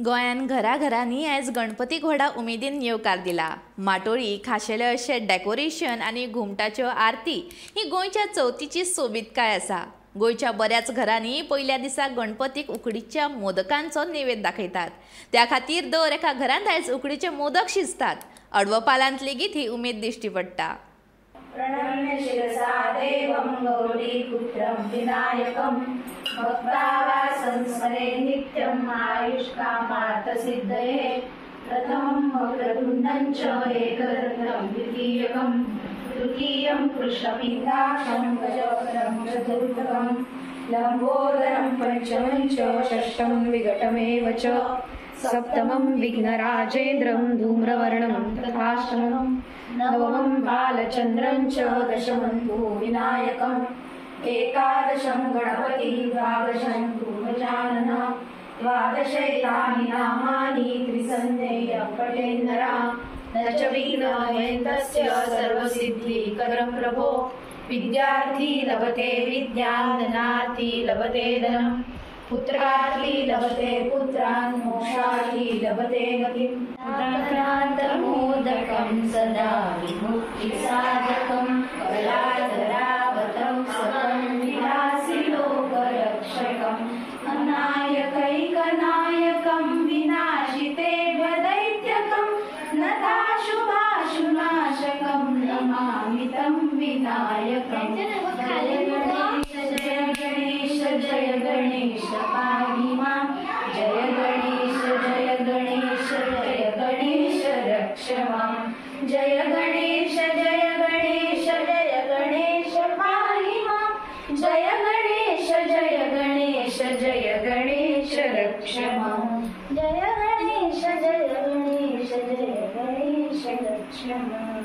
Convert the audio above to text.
गोंयान घराघरांनी आयज गणपती घोडा उमेदीन येवकार दिला। माटोळी, खाशेले अशे डेकोरेशन आनी घुमटाच्यो आरती ही गोंयच्या चवथीची सोबीतकाय आसा। गोंयच्या बऱ्याच घरांनी पयल्या दिसा गणपतीक उकडीच्या मोदकांचो नैवेद्य दाखयतात। त्या खातीर दर एका घरांत आयज उकडीचे मोदक शिजतात। अडवपालांत लेगीत ही उमेद दिश्टी पडटा। प्रणम्य शिरसा देवं गौरीपुत्रं विनायकं भक्तावासं स्मरे नित्यम् आयुष्कामार्थसिद्धये प्रथमं वक्रतुण्डं च एकदन्तं द्वितीयकं तृतीयं कृष्णपिङ्गाक्षं गजवक्त्रं चतुर्थकं लम्बोदरं पंचमं च षष्ठं विघटमेव च सप्तमं विघ्नराजेन्द्रं धूम्रवर्णं तथाष्टमं नवमं बालचन्द्रं च दशमं तु विनायकम् एकादशं गणपति द्वादशं तु गजानन द्वादशैतानि नामानि त्रिसन्ध्येय पठेन्नरा न च विघ्नहयन्तस्य सर्वसिद्धिकरं प्रभो विद्यार्थी लभते विद्यां धनार्थी लभते धनम् पुत्रार्थी लभते पुत्रान् मोक्षार्थी लभते गतिं मोदकं सदा विमुक्तिसाधकं कलाधरावतं स्वतं विलासिलोकरक्षकम् अनायकैकनायकं विनाशितेभ्यदैत्यकं नताशुभाशुनाशकं नमामि तं विनायकम्। जय गणेश पाहि मां, जय गणेश जय गणेश रक्ष मां। जय गणेश पाहि मां, जय गणेश रक्ष मां। जय गणेश रक्ष मां।